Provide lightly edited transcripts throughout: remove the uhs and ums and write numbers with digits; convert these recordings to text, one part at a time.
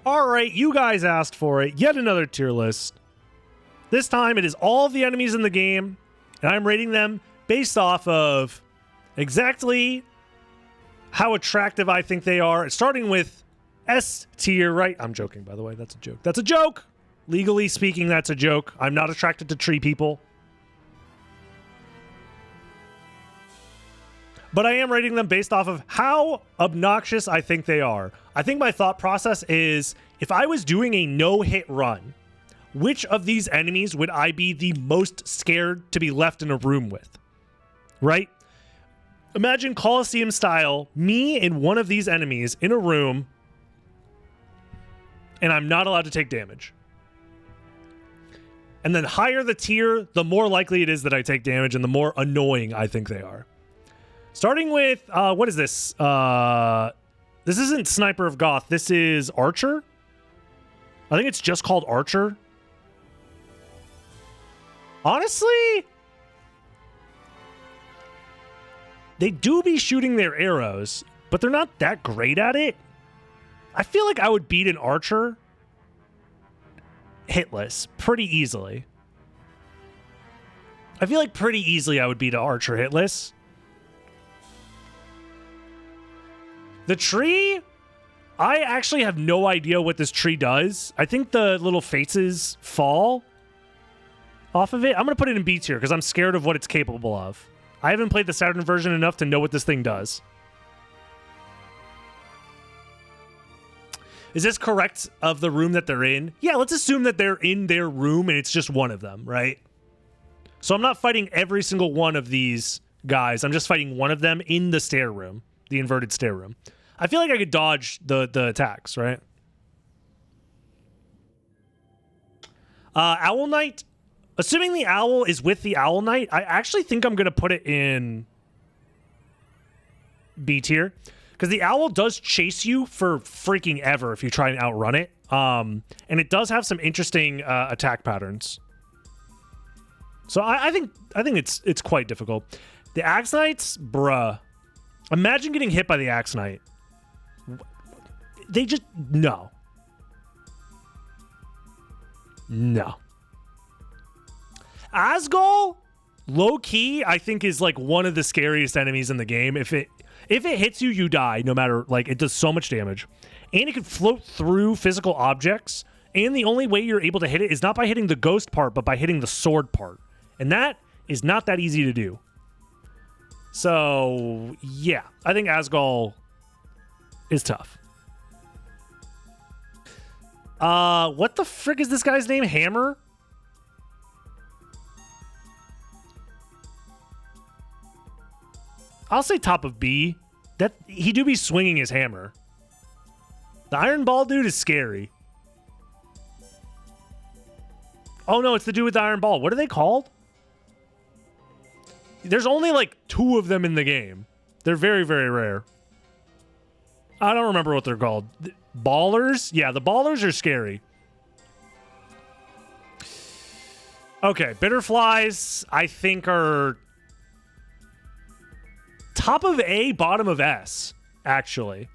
All right, you guys asked for it. Yet another tier list. This time it is all of the enemies in the game, and I'm rating them based off of exactly how attractive I think they are. Starting with S tier, right? I'm joking, by the way. That's a joke. That's a joke! Legally speaking, that's a joke. I'm not attracted to tree people. But I am rating them based off of how obnoxious I think they are. I think my thought process is, if I was doing a no-hit run, which of these enemies would I be the most scared to be left in a room with? Right? Imagine Coliseum style, me and one of these enemies in a room, and I'm not allowed to take damage. And then higher the tier, the more likely it is that I take damage and the more annoying I think they are. Starting with, what is this? This isn't Sniper of Goth. This is Archer. I think it's just called Archer. Honestly, they do be shooting their arrows, but they're not that great at it. I feel like I would beat an Archer hitless pretty easily. I feel like pretty easily I would beat an Archer hitless. The tree, I actually have no idea what this tree does. I think the little faces fall off of it. I'm going to put it in B tier because I'm scared of what it's capable of. I haven't played the Saturn version enough to know what this thing does. Is this correct of the room that they're in? Yeah, let's assume that they're in their room and it's just one of them, right? So I'm not fighting every single one of these guys. I'm just fighting one of them in the stair room, the inverted stair room. I feel like I could dodge the attacks, right? Owl Knight. Assuming the owl is with the Owl Knight, I actually think I'm going to put it in B tier. Because the owl does chase you for freaking ever if you try and outrun it. And it does have some interesting attack patterns. So I think it's quite difficult. The Axe Knights, bruh. Imagine getting hit by the Axe Knight. They just... No. No. Asgol, low-key, I think is like one of the scariest enemies in the game. If it hits you, you die, no matter... Like, it does so much damage. And it can float through physical objects. And the only way you're able to hit it is not by hitting the ghost part, but by hitting the sword part. And that is not that easy to do. So, yeah. I think Asgol is tough. What the frick is this guy's name? Hammer? I'll say top of B. That he do be swinging his hammer. The Iron Ball dude is scary. Oh no, it's the dude with the Iron Ball. What are they called? There's only like 2 of them in the game. They're very, very rare. I don't remember what they're called. Ballers? Yeah, the ballers are scary. Okay, Bitterflies, I think, are top of A, bottom of S, actually.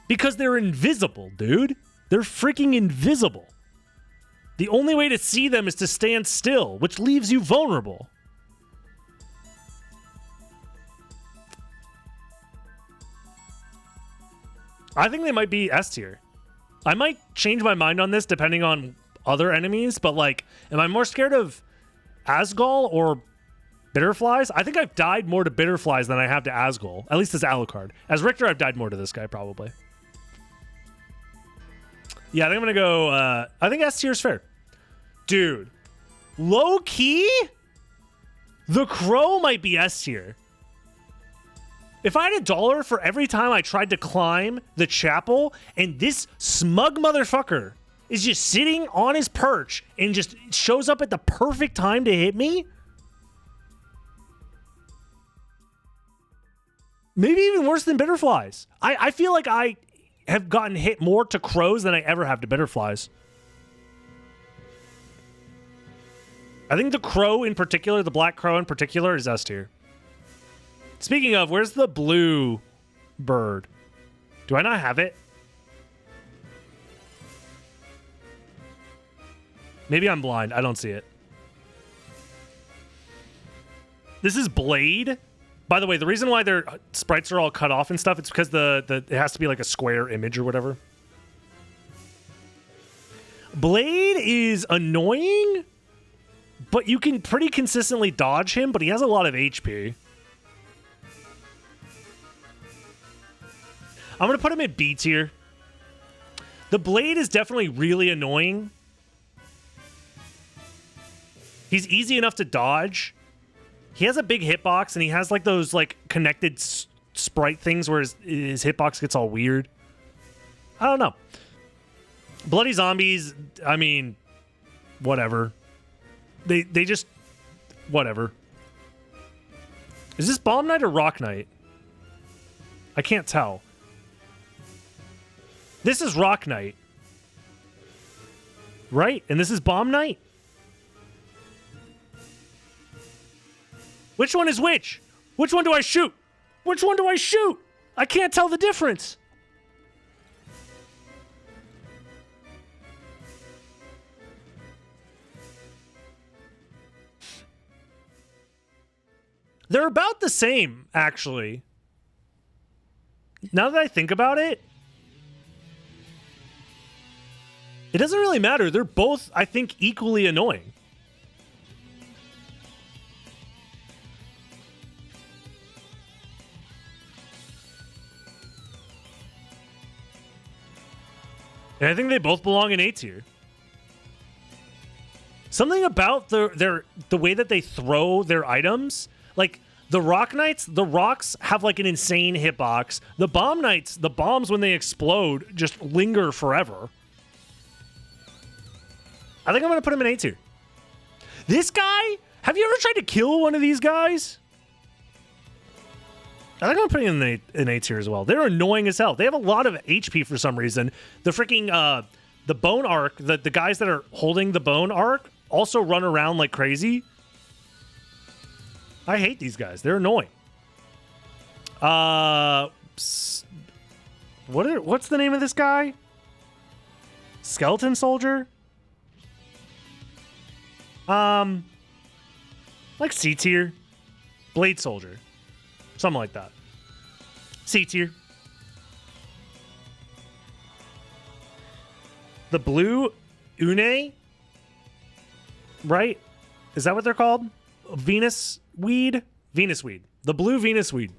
Because they're invisible, dude. They're freaking invisible. The only way to see them is to stand still, which leaves you vulnerable. I think they might be S tier. I might change my mind on this depending on other enemies, but like, am I more scared of Asgol or Bitterflies? I think I've died more to Bitterflies than I have to Asgol, at least as Alucard. As Richter, I've died more to this guy, probably. Yeah, I think I'm going to go, I think S tier is fair. Dude, low key, the Crow might be S tier. If I had $1 for every time I tried to climb the chapel and this smug motherfucker is just sitting on his perch and just shows up at the perfect time to hit me, maybe even worse than Bitterflies. I feel like I have gotten hit more to crows than I ever have to Bitterflies. I think the crow in particular, the black crow in particular, is S tier. Speaking of, where's the blue bird? Do I not have it? Maybe I'm blind. I don't see it. This is Blade. By the way, the reason why their sprites are all cut off and stuff, it's because it has to be like a square image or whatever. Blade is annoying, but you can pretty consistently dodge him, but he has a lot of HP. I'm going to put him at B tier. The Blade is definitely really annoying. He's easy enough to dodge. He has a big hitbox, and he has like those like connected sprite things where his hitbox gets all weird. I don't know. Bloody Zombies, I mean, whatever. They just, whatever. Is this Bomb Knight or Rock Knight? I can't tell. This is Rock Knight. Right? And this is Bomb Knight? Which one is which? Which one do I shoot? Which one do I shoot? I can't tell the difference. They're about the same, actually. Now that I think about it, it doesn't really matter. They're both, I think, equally annoying. And I think they both belong in A tier. Something about the way that they throw their items, like the Rock Knights, the rocks have like an insane hitbox. The Bomb Knights, the bombs when they explode just linger forever. I think I'm going to put him in A tier. This guy, have you ever tried to kill one of these guys? I think I'm putting him in A tier as well. They're annoying as hell. They have a lot of HP for some reason. The freaking, the bone arc, the guys that are holding the bone arc also run around like crazy. I hate these guys. They're annoying. What's the name of this guy? Skeleton Soldier? Like C tier. Blade Soldier. Something like that. C tier. The blue Une? Right? Is that what they're called? Venus Weed? Venus Weed. The blue Venus Weed.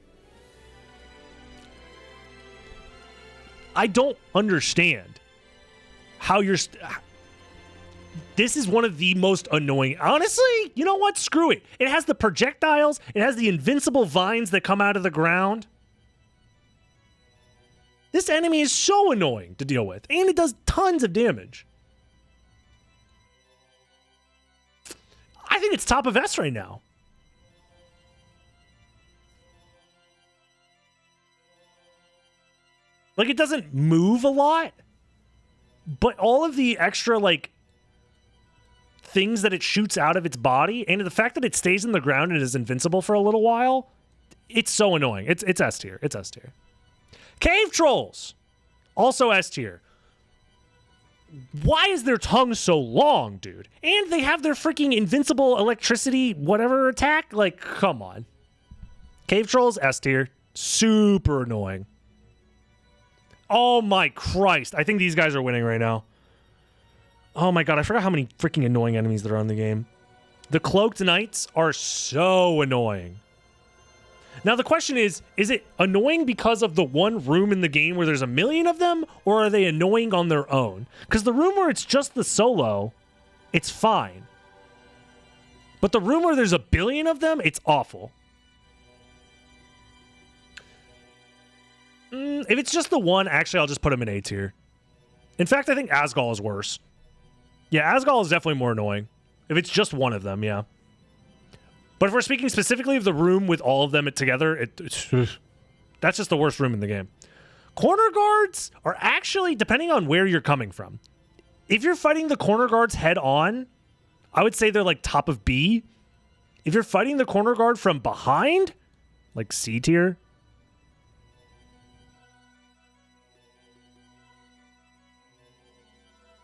I don't understand how you're... This is one of the most annoying. Honestly, you know what? Screw it. It has the projectiles. It has the invincible vines that come out of the ground. This enemy is so annoying to deal with, and it does tons of damage. I think it's top of S right now. Like, it doesn't move a lot, but all of the extra, like, things that it shoots out of its body, and the fact that it stays in the ground and is invincible for a little while, it's so annoying. It's S tier. It's S tier. Cave Trolls, also S tier. Why is their tongue so long, dude? And they have their freaking invincible electricity whatever attack. Like, come on. Cave Trolls, S tier. Super annoying. Oh my Christ. I think these guys are winning right now. Oh my God, I forgot how many freaking annoying enemies there are in the game. The Cloaked Knights are so annoying. Now the question is it annoying because of the one room in the game where there's a million of them, or are they annoying on their own? Because the room where it's just the solo, it's fine. But the room where there's a billion of them, it's awful. If it's just the one, actually, I'll just put him in A tier. In fact, I think Asgol is worse. Yeah, Asgol is definitely more annoying. If it's just one of them, yeah. But if we're speaking specifically of the room with all of them together, that's just the worst room in the game. Corner guards are actually, depending on where you're coming from. If you're fighting the corner guards head on, I would say they're like top of B. If you're fighting the corner guard from behind, like C tier.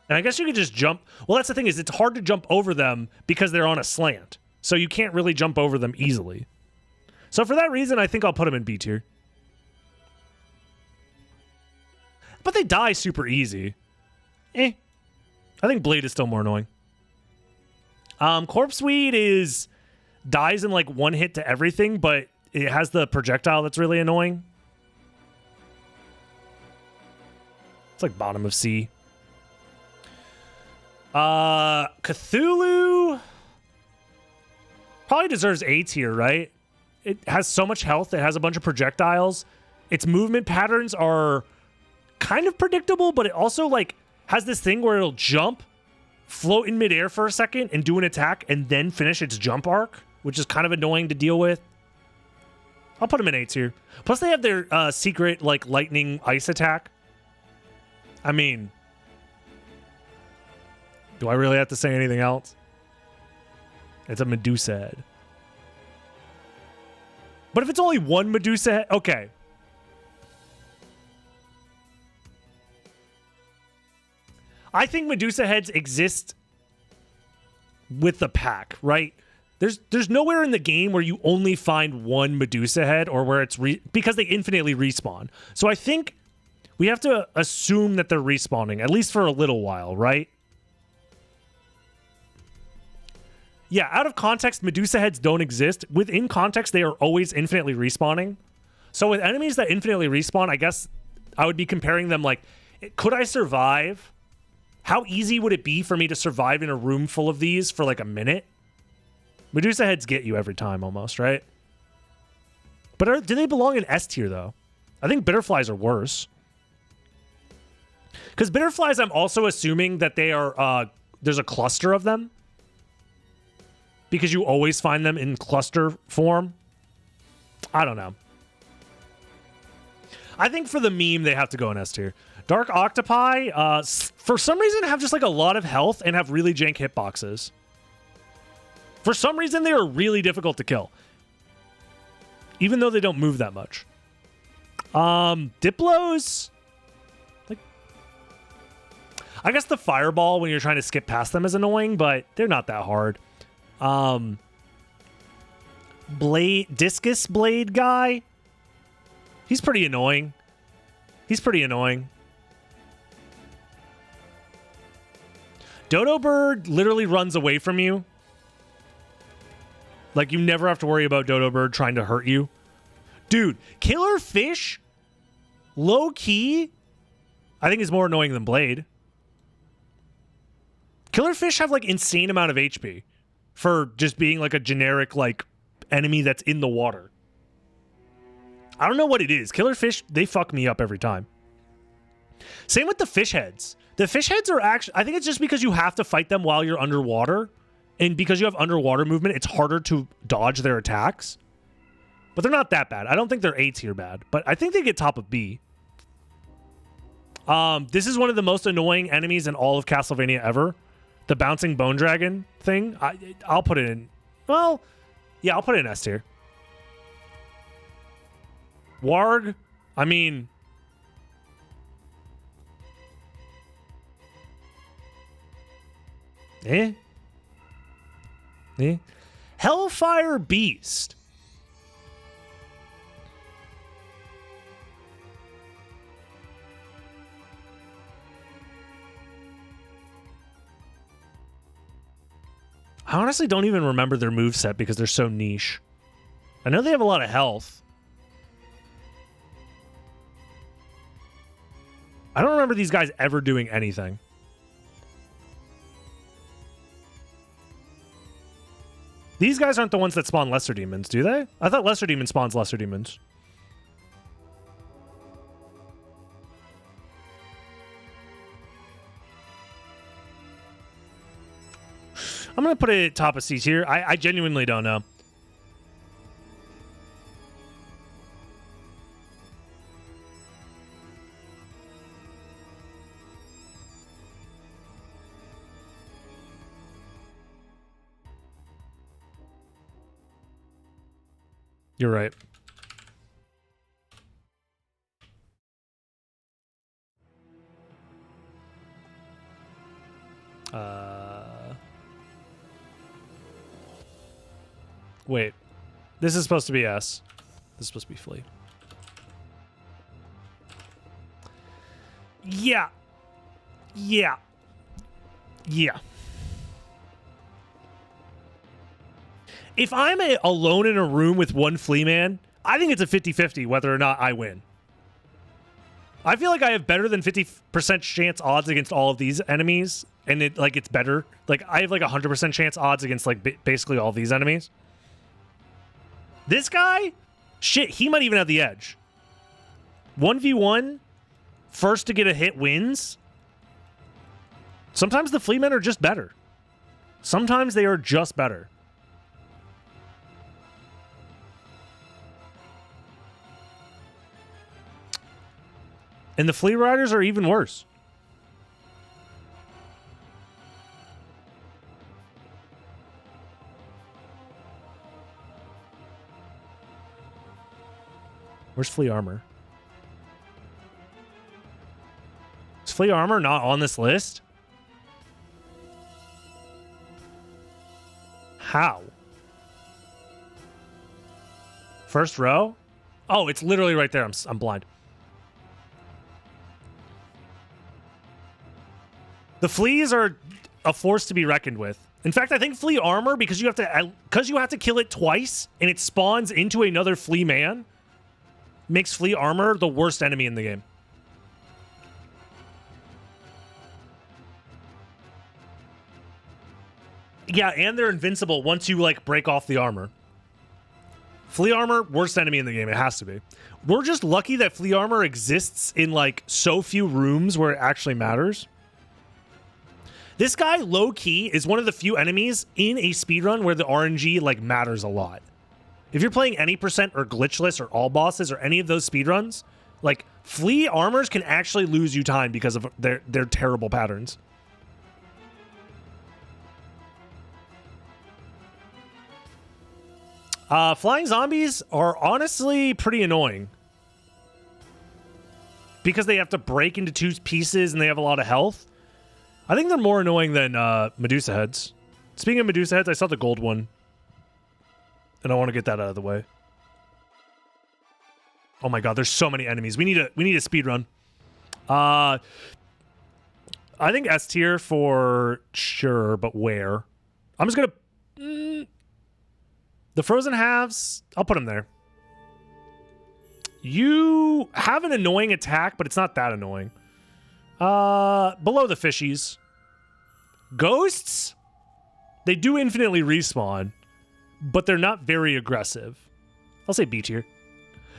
And I guess you could just jump. Well, that's the thing is it's hard to jump over them because they're on a slant. So you can't really jump over them easily. So for that reason, I think I'll put them in B tier. But they die super easy. I think Blade is still more annoying. Corpse Weed dies in like one hit to everything, but it has the projectile that's really annoying. It's like bottom of C. Cthulhu probably deserves A tier, right? It has so much health. It has a bunch of projectiles. Its movement patterns are kind of predictable, but it also like has this thing where it'll jump, float in midair for a second, and do an attack, and then finish its jump arc, which is kind of annoying to deal with. I'll put them in A tier. Plus, they have their secret like lightning ice attack. I mean, do I really have to say anything else? It's a Medusa head. But if it's only one Medusa head, okay. I think Medusa heads exist with the pack, right? There's nowhere in the game where you only find one Medusa head or where it's because they infinitely respawn. So I think we have to assume that they're respawning, at least for a little while, right? Yeah, out of context, Medusa heads don't exist. Within context, they are always infinitely respawning. So with enemies that infinitely respawn, I guess I would be comparing them like, could I survive? How easy would it be for me to survive in a room full of these for like a minute? Medusa heads get you every time almost, right? But do they belong in S tier though? I think bitterflies are worse. Because bitterflies, I'm also assuming that they are, there's a cluster of them. Because you always find them in cluster form. I don't know. I think for the meme, they have to go in S tier. Dark Octopi, for some reason, have just like a lot of health and have really jank hitboxes. For some reason, they are really difficult to kill. Even though they don't move that much. Diplos, like, I guess the fireball when you're trying to skip past them is annoying, but they're not that hard. Discus blade guy, he's pretty annoying. Dodo bird literally runs away from you. Like, you never have to worry about Dodo bird trying to hurt you. Dude, killer fish, low key, I think is more annoying than blade. Killer fish have like insane amount of HP for just being like a generic like enemy that's in the water. I don't know what it is. Killer fish, they fuck me up every time. Same with the fish heads. The fish heads are actually, I think it's just because you have to fight them while you're underwater. And because you have underwater movement, it's harder to dodge their attacks. But they're not that bad. I don't think they're A tier bad. But I think they get top of B. This is one of the most annoying enemies in all of Castlevania ever. The bouncing bone dragon thing. I'll put it in. Well, yeah, I'll put it in S tier. Warg, I mean, Hellfire Beast. I honestly don't even remember their moveset because they're so niche. I know they have a lot of health. I don't remember these guys ever doing anything. These guys aren't the ones that spawn lesser demons, do they? I thought lesser demon spawns lesser demons. I'm going to put it at top of C tier. I genuinely don't know. You're right. Wait. This is supposed to be S. This is supposed to be Flea. Yeah. Yeah. Yeah. If I'm alone in a room with one Flea man, I think it's a 50-50 whether or not I win. I feel like I have better than 50% chance odds against all of these enemies, and it's better. Like, I have like 100% chance odds against like basically all these enemies. This guy, shit, he might even have the edge. 1v1, first to get a hit wins. Sometimes the Flea men are just better. Sometimes they are just better. And the Flea Riders are even worse. Where's Flea Armor? Is Flea Armor not on this list? How? First row? Oh, it's literally right there. I'm blind. The Fleas are a force to be reckoned with. In fact, I think Flea Armor, because you have to kill it twice and it spawns into another Flea man, makes Flea Armor the worst enemy in the game. Yeah, and they're invincible once you like break off the armor. Flea Armor, worst enemy in the game. It has to be. We're just lucky that Flea Armor exists in like so few rooms where it actually matters. This guy, low-key, is one of the few enemies in a speedrun where the RNG, like, matters a lot. If you're playing any percent or glitchless or all bosses or any of those speedruns, like, Flea Armors can actually lose you time because of their terrible patterns. Flying zombies are honestly pretty annoying. Because they have to break into two pieces and they have a lot of health. I think they're more annoying than Medusa Heads. Speaking of Medusa Heads, I saw the gold one. And I want to get that out of the way. Oh my god, there's so many enemies. We need a speed run. I think S tier for sure, but where? I'm just gonna... the frozen halves, I'll put them there. You have an annoying attack, but it's not that annoying. Below the fishies. Ghosts? They do infinitely respawn, but they're not very aggressive. I'll say B tier.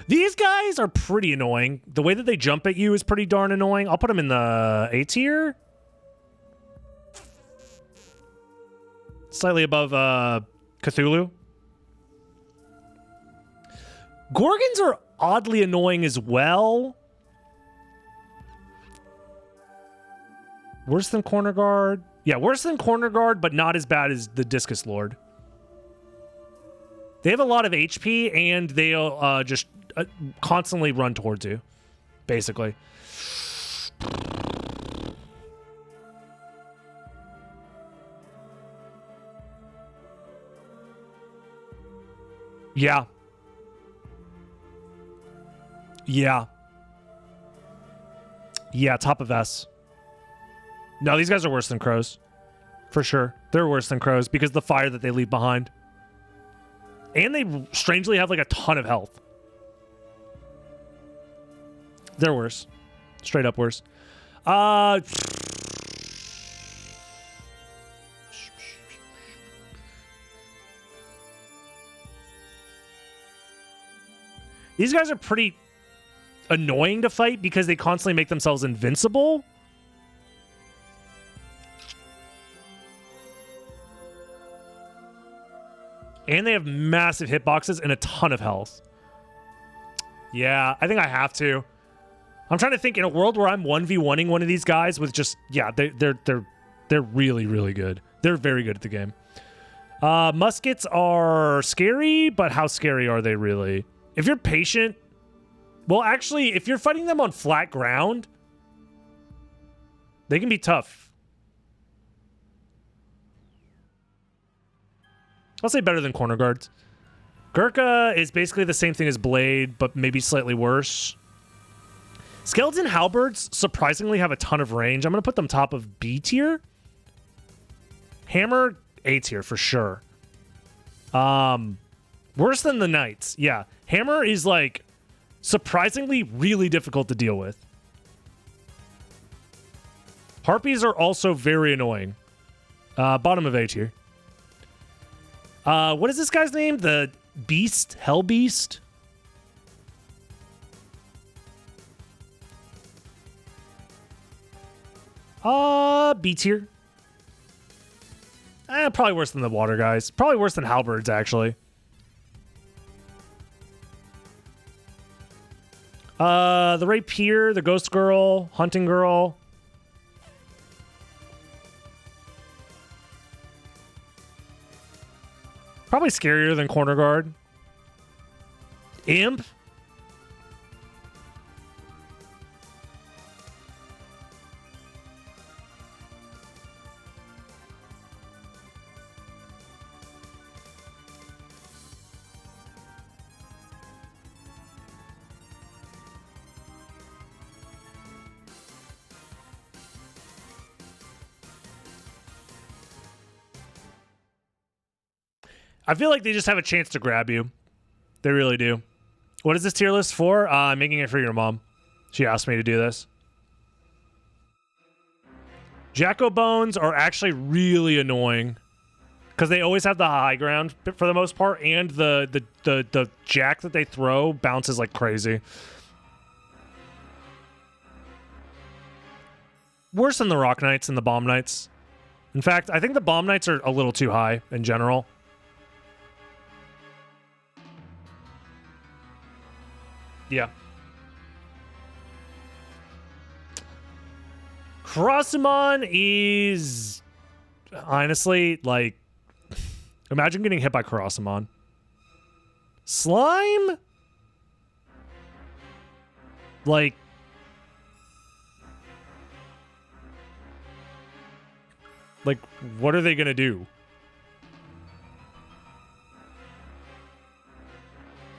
These guys are pretty annoying. The way that they jump at you is pretty darn annoying. I'll put them in the A tier. Slightly above Cthulhu. Gorgons are oddly annoying as well. Worse than Corner Guard. Yeah, worse than Corner Guard, but not as bad as the Discus Lord. They have a lot of HP, and they'll just constantly run towards you, basically. Yeah. Yeah. Yeah, top of S. No, these guys are worse than crows. For sure. They're worse than crows because of the fire that they leave behind. And they strangely have like a ton of health. They're worse. Straight up worse. These guys are pretty annoying to fight because they constantly make themselves invincible. And they have massive hitboxes and a ton of health. Yeah, I think I have to. I'm trying to think in a world where I'm 1v1ing one of these guys with just, yeah, they're really, really good. They're very good at the game. Muskets are scary, but how scary are they really? If you're patient, well, actually, if you're fighting them on flat ground, they can be tough. I'll say better than corner guards. Gurkha is basically the same thing as Blade, but maybe slightly worse. Skeleton halberds surprisingly have a ton of range. I'm going to put them top of B tier. Hammer, A tier for sure. Worse than the Knights. Yeah. Hammer is like surprisingly really difficult to deal with. Harpies are also very annoying. Bottom of A tier. What is this guy's name? The Beast? Hell Beast? B tier. Probably worse than the water guys. Probably worse than halberds, actually. The rapier, the ghost girl, hunting girl. Probably scarier than corner guard. Imp. I feel like they just have a chance to grab you. They really do. What is this tier list for? I'm making it for your mom. She asked me to do this. Jacko Bones are actually really annoying because they always have the high ground for the most part, and the jack that they throw bounces like crazy. Worse than the Rock Knights and the Bomb Knights. In fact, I think the Bomb Knights are a little too high in general. Yeah. Crossamon is honestly like, imagine getting hit by Crossamon. Slime? Like, what are they gonna do?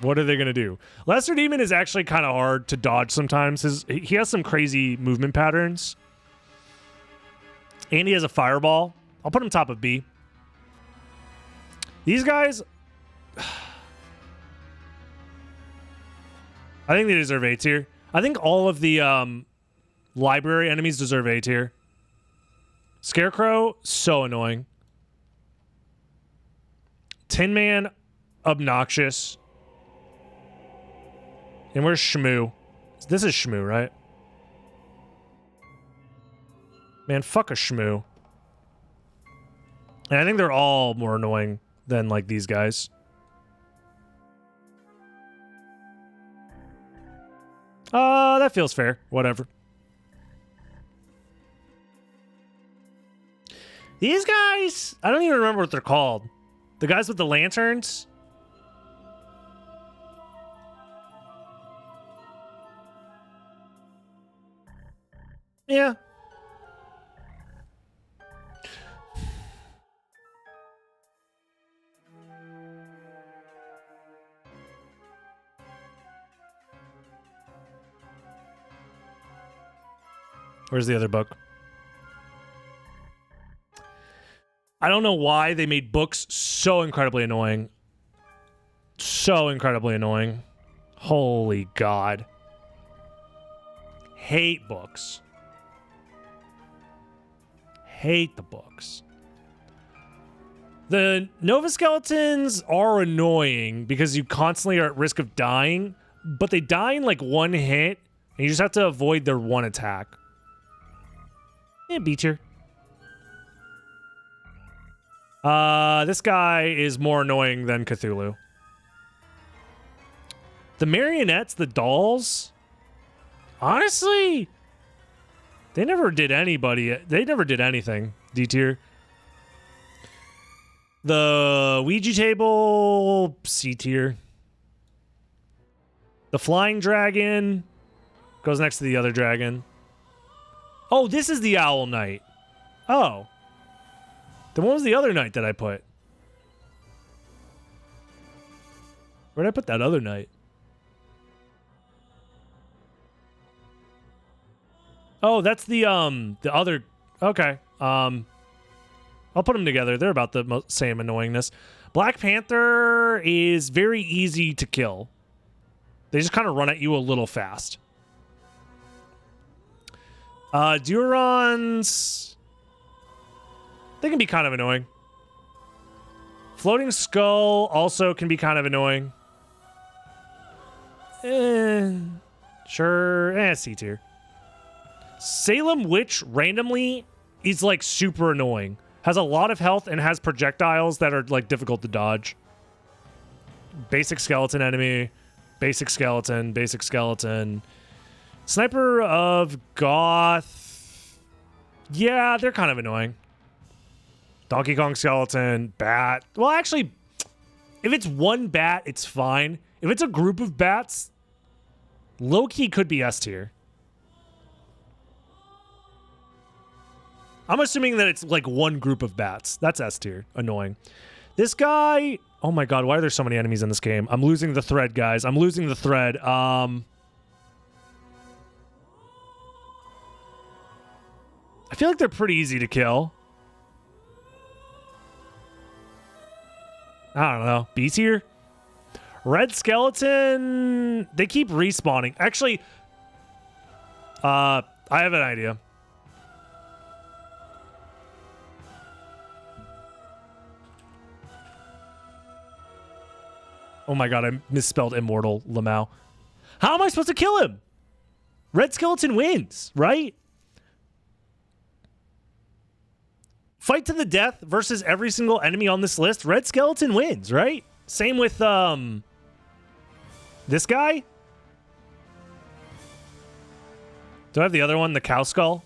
What are they going to do? Lesser Demon is actually kind of hard to dodge sometimes. He has some crazy movement patterns. And he has a fireball. I'll put him top of B. These guys, I think they deserve A tier. I think all of the library enemies deserve A tier. Scarecrow, so annoying. Tin Man, obnoxious. And where's Shmoo? This is Shmoo, right? Man, fuck a Shmoo. And I think they're all more annoying than, like, these guys. That feels fair. Whatever. These guys, I don't even remember what they're called. The guys with the lanterns? Yeah. Where's the other book? I don't know why they made books so incredibly annoying. So incredibly annoying. Holy God. Hate books. Hate the books. The Nova Skeletons are annoying because you constantly are at risk of dying, but they die in like one hit, and you just have to avoid their one attack. Yeah, B tier. This guy is more annoying than Cthulhu. The marionettes, the dolls, honestly, they never did anything. D tier. The Ouija table, C tier. The flying dragon goes next to the other dragon. Oh, this is the Owl Knight. Oh. Then what was the other knight that I put? Where'd I put that other knight? Oh, that's the other. Okay. I'll put them together. They're about the same annoyingness. Black Panther is very easy to kill. They just kind of run at you a little fast. Durons, they can be kind of annoying. Floating Skull also can be kind of annoying. Sure, C tier. Salem Witch randomly is like super annoying. Has a lot of health and has projectiles that are like difficult to dodge. Basic skeleton enemy. Basic skeleton. Basic skeleton. Sniper of Goth. Yeah, they're kind of annoying. Donkey Kong skeleton. Bat. Well, actually, if it's one bat, it's fine. If it's a group of bats, Loki could be S tier. I'm assuming that it's like one group of bats. That's S tier. Annoying. This guy... Oh my god, why are there so many enemies in this game? I'm losing the thread, guys. I'm losing the thread. I feel like they're pretty easy to kill. I don't know. B tier? Red skeleton... They keep respawning. Actually, I have an idea. Oh my god, I misspelled immortal Lamal. How am I supposed to kill him? Red skeleton wins, right? Fight to the death versus every single enemy on this list. Red skeleton wins, right? Same with this guy. Do I have the other one, the cow skull?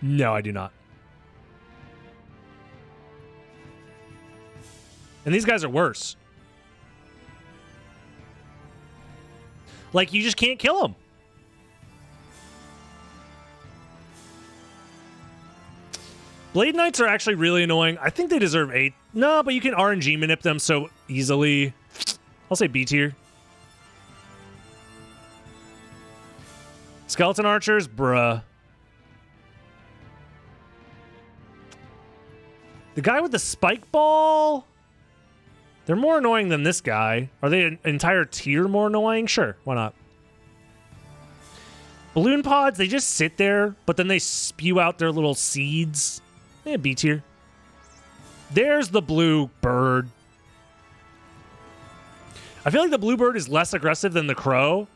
No, I do not. And these guys are worse. Like, you just can't kill them. Blade Knights are actually really annoying. I think they deserve 8. No, but you can RNG manip them so easily. I'll say B tier. Skeleton archers, bruh. The guy with the spike ball... They're more annoying than this guy. Are they an entire tier more annoying? Sure, why not? Balloon pods, they just sit there, but then they spew out their little seeds. B tier. There's the blue bird. I feel like the blue bird is less aggressive than the crow,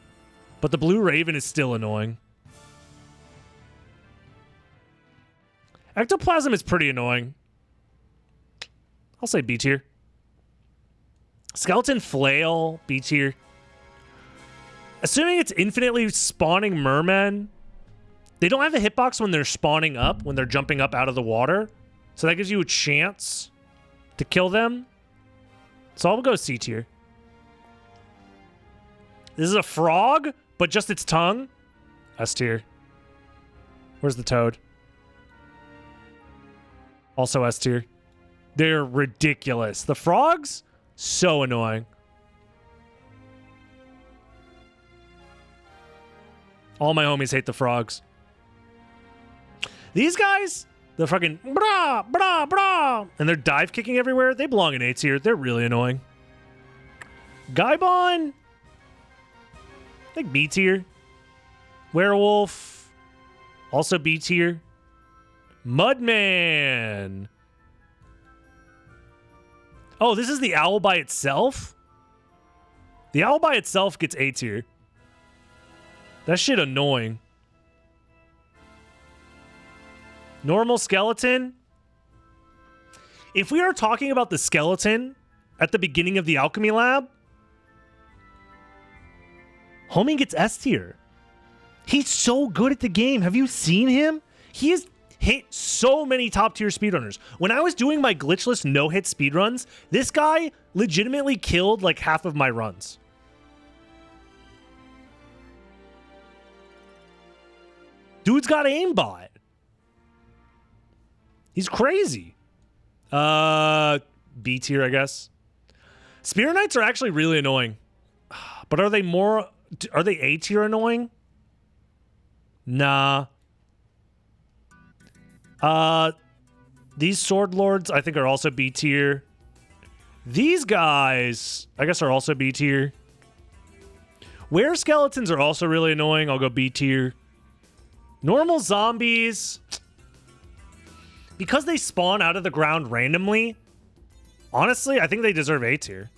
but the blue raven is still annoying. Ectoplasm is pretty annoying. I'll say B tier. Skeleton flail, B tier. Assuming it's infinitely spawning mermen, they don't have a hitbox when they're spawning up, when they're jumping up out of the water. So that gives you a chance to kill them. So I'll go C tier. This is a frog, but just its tongue. S tier. Where's the toad? Also S tier. They're ridiculous. The frogs... So annoying. All my homies hate the frogs. These guys, the fucking brah, brah, brah, and they're dive kicking everywhere. They belong in A tier. They're really annoying. Gaibon, I think B tier. Werewolf, also B tier. Mudman. Oh, this is the owl by itself? The owl by itself gets A tier. That shit annoying. Normal skeleton. If we are talking about the skeleton at the beginning of the alchemy lab, homie gets S tier. He's so good at the game. Have you seen him? He is... hit so many top tier speedrunners. When I was doing my glitchless no-hit speedruns, this guy legitimately killed like half of my runs. Dude's got aimbot. He's crazy. B tier, I guess. Spear Knights are actually really annoying. But are they more... Are they A tier annoying? Nah. These Sword Lords, I think, are also B tier. These guys, I guess, are also B tier. Were Skeletons are also really annoying. I'll go B tier. Normal zombies, because they spawn out of the ground randomly, honestly, I think they deserve A tier.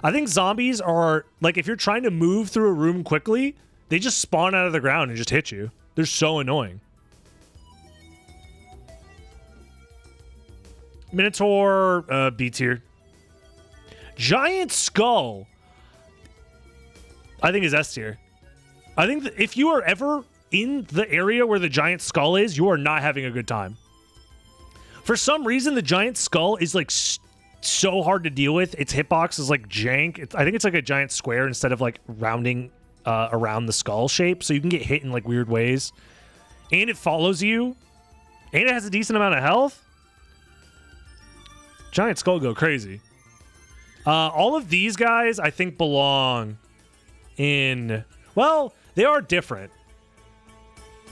I think zombies are, like, if you're trying to move through a room quickly, they just spawn out of the ground and just hit you. They're so annoying. Minotaur, B tier. Giant Skull, I think, is S tier. I think that if you are ever in the area where the giant skull is, you are not having a good time. For some reason, the giant skull is like so hard to deal with. Its hitbox is like jank. I think it's like a giant square instead of like rounding around the skull shape, so you can get hit in like weird ways. And it follows you, and it has a decent amount of health. Giant skull go crazy. All of these guys, I think, belong in... Well, they are different.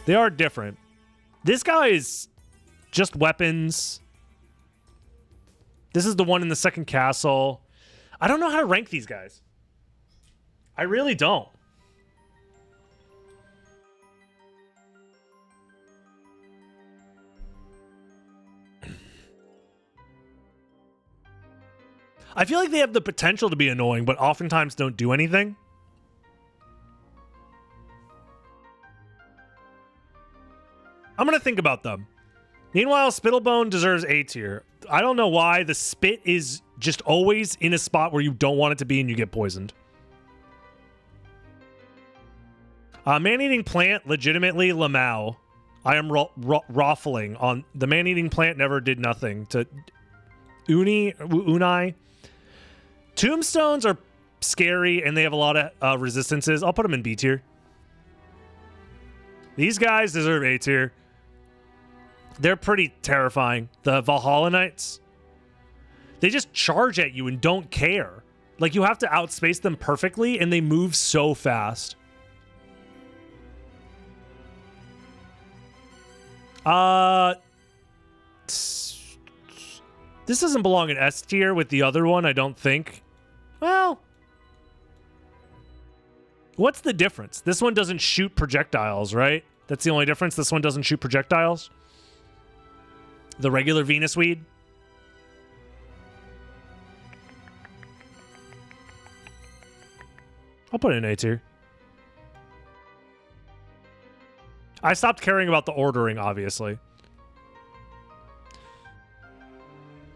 They are different. This guy is just weapons. This is the one in the second castle. I don't know how to rank these guys. I really don't. I feel like they have the potential to be annoying, but oftentimes don't do anything. I'm going to think about them. Meanwhile, Spittlebone deserves A tier. I don't know why. The spit is just always in a spot where you don't want it to be and you get poisoned. Man-eating plant, legitimately, Lamal. I am raffling on... The man-eating plant never did nothing to... Unai. Tombstones are scary, and they have a lot of resistances. I'll put them in B tier. These guys deserve A tier. They're pretty terrifying. The Valhalla Knights, they just charge at you and don't care. Like, you have to outspace them perfectly, and they move so fast. This doesn't belong in S tier with the other one, I don't think. Well, what's the difference? This one doesn't shoot projectiles, right? That's the only difference. This one doesn't shoot projectiles. The regular Venus Weed. I'll put it in A tier. I stopped caring about the ordering, obviously.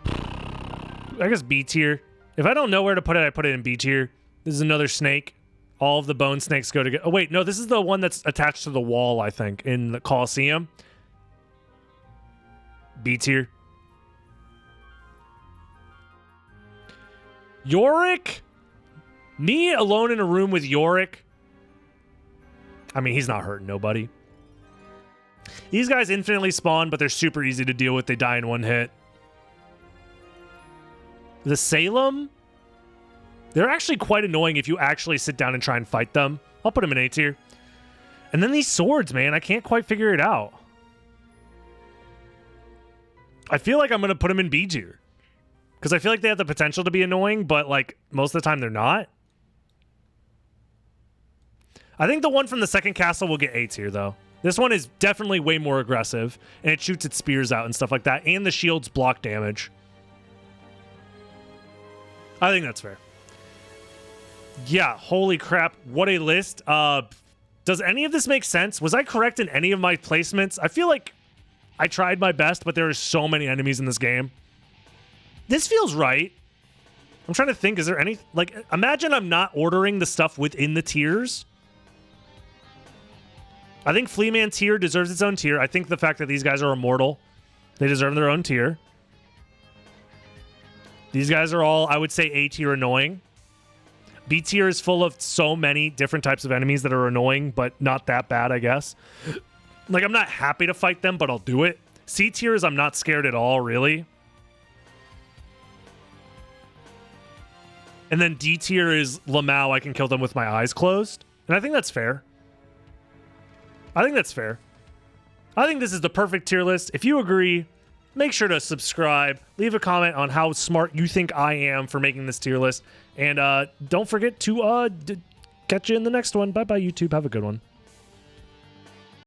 I guess B tier. If I don't know where to put it, I put it in B tier. This is another snake. All of the bone snakes go together. Oh, wait. No, this is the one that's attached to the wall, I think, in the Colosseum. B tier. Yorick? Me alone in a room with Yorick? I mean, he's not hurting nobody. These guys infinitely spawn, but they're super easy to deal with. They die in one hit. The Salem? They're actually quite annoying if you actually sit down and try and fight them. I'll put them in A tier. And then these swords, man. I can't quite figure it out. I feel like I'm going to put them in B tier. Because I feel like they have the potential to be annoying, but like most of the time they're not. I think the one from the second castle will get A tier, though. This one is definitely way more aggressive, and it shoots its spears out and stuff like that, and the shields block damage. I think that's fair. Yeah, holy crap. What a list. Does any of this make sense? Was I correct in any of my placements? I feel like I tried my best, but there are so many enemies in this game. This feels right. I'm trying to think, is there any... Like, imagine I'm not ordering the stuff within the tiers. I think Flea tier deserves its own tier. I think the fact that these guys are immortal, they deserve their own tier. These guys are all, I would say, A tier annoying. B tier is full of so many different types of enemies that are annoying, but not that bad, I guess. Like, I'm not happy to fight them, but I'll do it. C tier is I'm not scared at all, really. And then D tier is Lamal. I can kill them with my eyes closed. And I think that's fair. I think that's fair. I think this is the perfect tier list. If you agree, make sure to subscribe. Leave a comment on how smart you think I am for making this tier list. And don't forget to catch you in the next one. Bye-bye, YouTube. Have a good one.